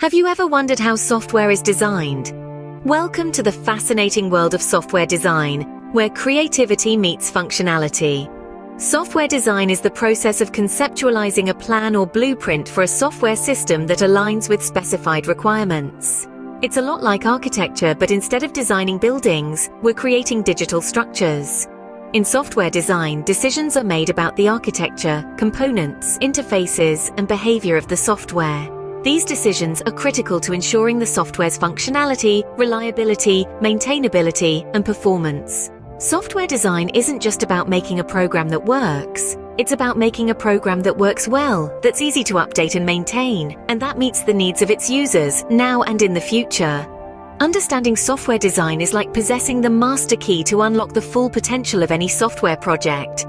Have you ever wondered how software is designed? Welcome to the fascinating world of software design, where creativity meets functionality. Software design is the process of conceptualizing a plan or blueprint for a software system that aligns with specified requirements. It's a lot like architecture, but instead of designing buildings, we're creating digital structures. In software design, decisions are made about the architecture, components, interfaces, and behavior of the software. These decisions are critical to ensuring the software's functionality, reliability, maintainability, and performance. Software design isn't just about making a program that works. It's about making a program that works well, that's easy to update and maintain, and that meets the needs of its users now and in the future. Understanding software design is like possessing the master key to unlock the full potential of any software project.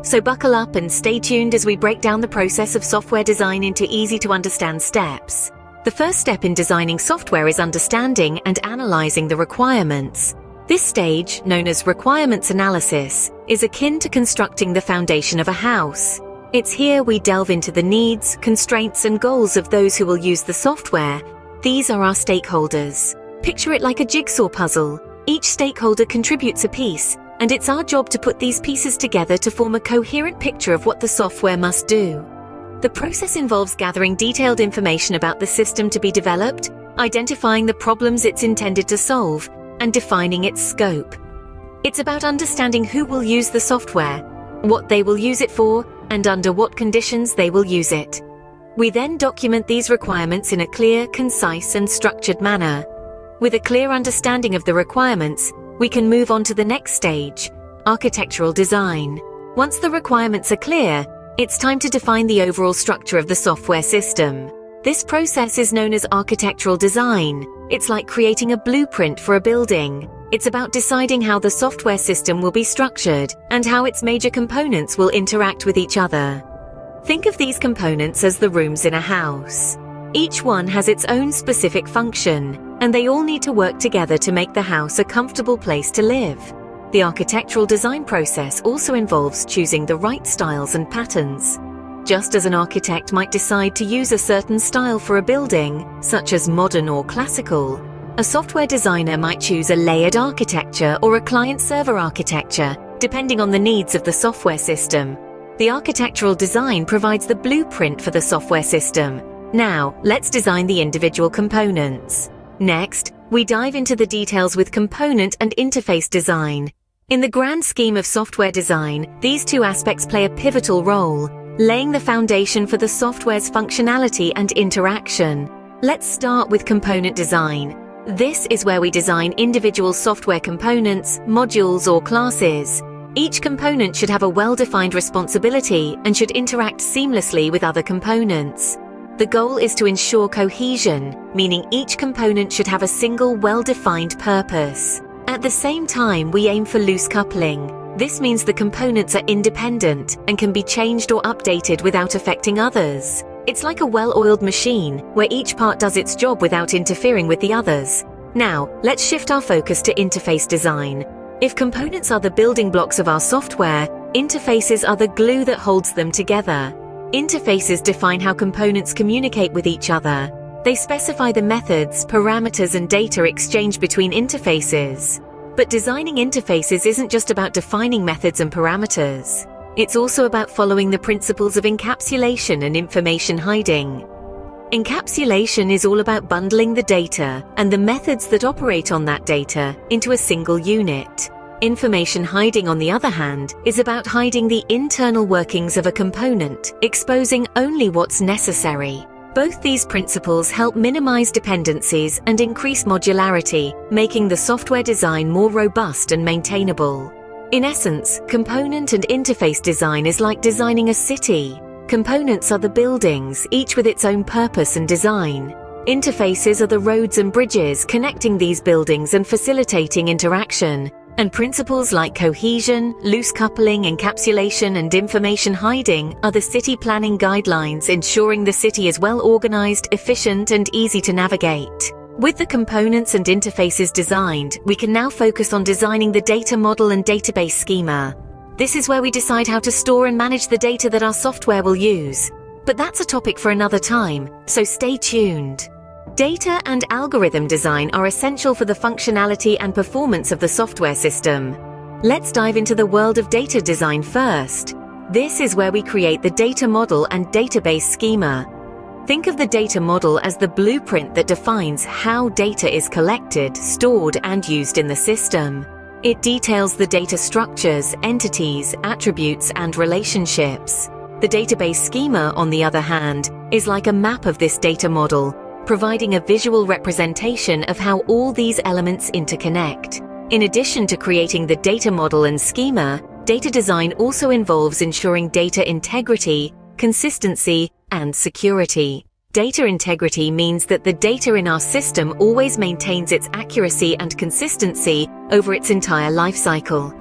So buckle up and stay tuned as we break down the process of software design into easy-to-understand steps. The first step in designing software is understanding and analyzing the requirements. This stage, known as requirements analysis, is akin to constructing the foundation of a house. It's here we delve into the needs, constraints, and goals of those who will use the software. These are our stakeholders. Picture it like a jigsaw puzzle. Each stakeholder contributes a piece, and it's our job to put these pieces together to form a coherent picture of what the software must do. The process involves gathering detailed information about the system to be developed, identifying the problems it's intended to solve, and defining its scope. It's about understanding who will use the software, what they will use it for, and under what conditions they will use it. We then document these requirements in a clear, concise, and structured manner. With a clear understanding of the requirements, we can move on to the next stage, architectural design. Once the requirements are clear, it's time to define the overall structure of the software system. This process is known as architectural design. It's like creating a blueprint for a building. It's about deciding how the software system will be structured and how its major components will interact with each other. Think of these components as the rooms in a house. Each one has its own specific function, and they all need to work together to make the house a comfortable place to live. The architectural design process also involves choosing the right styles and patterns. Just as an architect might decide to use a certain style for a building, such as modern or classical, a software designer might choose a layered architecture or a client-server architecture, depending on the needs of the software system. The architectural design provides the blueprint for the software system. Now, let's design the individual components. Next, we dive into the details with component and interface design. In the grand scheme of software design, these two aspects play a pivotal role, laying the foundation for the software's functionality and interaction. Let's start with component design. This is where we design individual software components, modules, or classes. Each component should have a well-defined responsibility and should interact seamlessly with other components. The goal is to ensure cohesion, meaning each component should have a single, well-defined purpose. At the same time, we aim for loose coupling. This means the components are independent and can be changed or updated without affecting others. It's like a well-oiled machine, where each part does its job without interfering with the others. Now, let's shift our focus to interface design. If components are the building blocks of our software, interfaces are the glue that holds them together. Interfaces define how components communicate with each other. They specify the methods, parameters, and data exchanged between interfaces. But designing interfaces isn't just about defining methods and parameters. It's also about following the principles of encapsulation and information hiding. Encapsulation is all about bundling the data and the methods that operate on that data into a single unit. Information hiding, on the other hand, is about hiding the internal workings of a component, exposing only what's necessary. Both these principles help minimize dependencies and increase modularity, making the software design more robust and maintainable. In essence, component and interface design is like designing a city. Components are the buildings, each with its own purpose and design. Interfaces are the roads and bridges connecting these buildings and facilitating interaction. And principles like cohesion, loose coupling, encapsulation, and information hiding are the city planning guidelines, ensuring the city is well organized, efficient, and easy to navigate. With the components and interfaces designed, we can now focus on designing the data model and database schema. This is where we decide how to store and manage the data that our software will use. But that's a topic for another time, so stay tuned. Data and algorithm design are essential for the functionality and performance of the software system. Let's dive into the world of data design first. This is where we create the data model and database schema. Think of the data model as the blueprint that defines how data is collected, stored, and used in the system. It details the data structures, entities, attributes, and relationships. The database schema, on the other hand, is like a map of this data model, providing a visual representation of how all these elements interconnect. In addition to creating the data model and schema, data design also involves ensuring data integrity, consistency, and security. Data integrity means that the data in our system always maintains its accuracy and consistency over its entire lifecycle.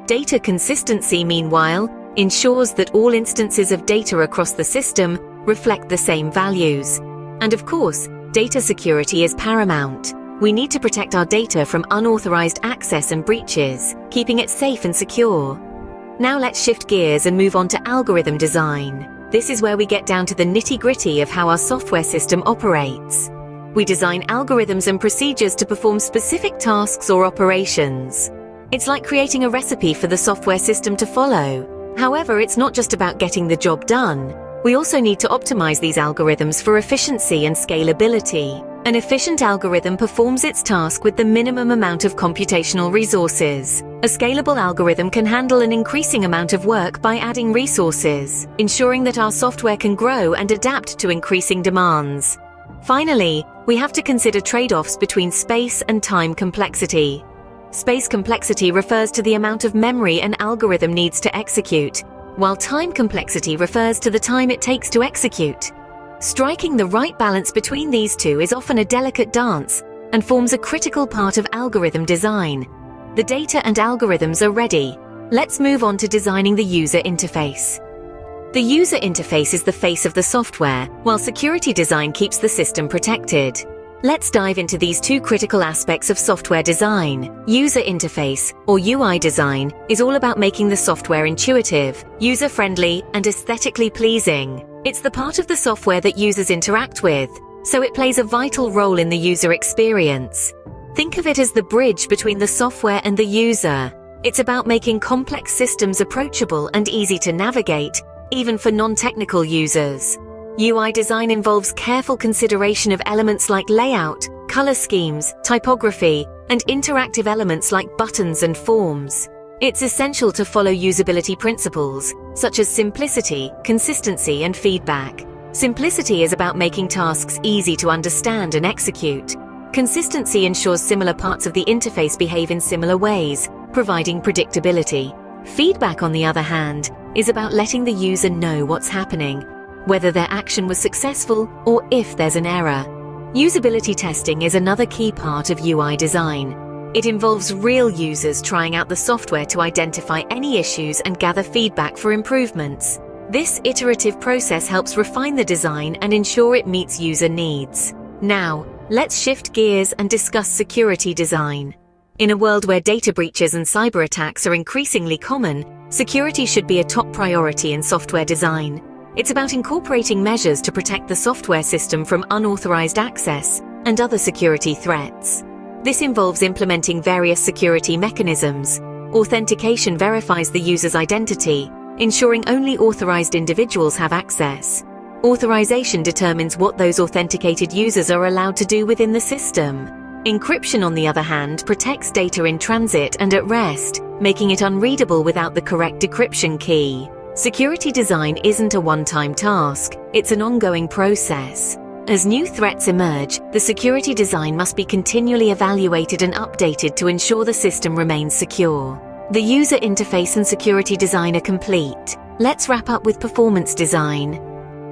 Data consistency, meanwhile, ensures that all instances of data across the system reflect the same values. And of course, data security is paramount. We need to protect our data from unauthorized access and breaches, keeping it safe and secure. Now let's shift gears and move on to algorithm design. This is where we get down to the nitty-gritty of how our software system operates. We design algorithms and procedures to perform specific tasks or operations. It's like creating a recipe for the software system to follow. However, it's not just about getting the job done. We also need to optimize these algorithms for efficiency and scalability. An efficient algorithm performs its task with the minimum amount of computational resources. A scalable algorithm can handle an increasing amount of work by adding resources, ensuring that our software can grow and adapt to increasing demands. Finally, we have to consider trade-offs between space and time complexity. Space complexity refers to the amount of memory an algorithm needs to execute, while time complexity refers to the time it takes to execute. Striking the right balance between these two is often a delicate dance and forms a critical part of algorithm design. The data and algorithms are ready. Let's move on to designing the user interface. The user interface is the face of the software, while security design keeps the system protected. Let's dive into these two critical aspects of software design. User interface, or UI design, is all about making the software intuitive, user-friendly, and aesthetically pleasing. It's the part of the software that users interact with, so it plays a vital role in the user experience. Think of it as the bridge between the software and the user. It's about making complex systems approachable and easy to navigate, even for non-technical users. UI design involves careful consideration of elements like layout, color schemes, typography, and interactive elements like buttons and forms. It's essential to follow usability principles, such as simplicity, consistency, and feedback. Simplicity is about making tasks easy to understand and execute. Consistency ensures similar parts of the interface behave in similar ways, providing predictability. Feedback, on the other hand, is about letting the user know what's happening, whether their action was successful or if there's an error. Usability testing is another key part of UI design. It involves real users trying out the software to identify any issues and gather feedback for improvements. This iterative process helps refine the design and ensure it meets user needs. Now, let's shift gears and discuss security design. In a world where data breaches and cyber attacks are increasingly common, security should be a top priority in software design. It's about incorporating measures to protect the software system from unauthorized access and other security threats. This involves implementing various security mechanisms. Authentication verifies the user's identity, ensuring only authorized individuals have access. Authorization determines what those authenticated users are allowed to do within the system. Encryption, on the other hand, protects data in transit and at rest, making it unreadable without the correct decryption key. Security design isn't a one-time task, it's an ongoing process. As new threats emerge, the security design must be continually evaluated and updated to ensure the system remains secure. The user interface and security design are complete. Let's wrap up with performance design.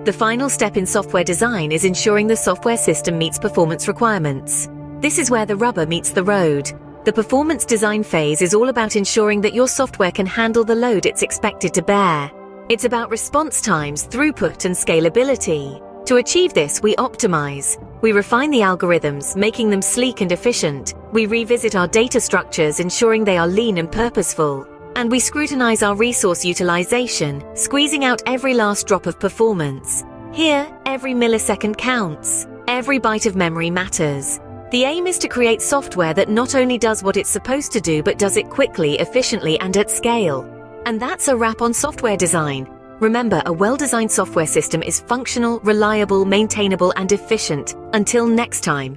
The final step in software design is ensuring the software system meets performance requirements. This is where the rubber meets the road. The performance design phase is all about ensuring that your software can handle the load it's expected to bear. It's about response times, throughput, and scalability. To achieve this, we optimize. We refine the algorithms, making them sleek and efficient. We revisit our data structures, ensuring they are lean and purposeful. And we scrutinize our resource utilization, squeezing out every last drop of performance. Here, every millisecond counts. Every byte of memory matters. The aim is to create software that not only does what it's supposed to do, but does it quickly, efficiently, and at scale. And that's a wrap on software design. Remember, a well-designed software system is functional, reliable, maintainable, and efficient. Until next time.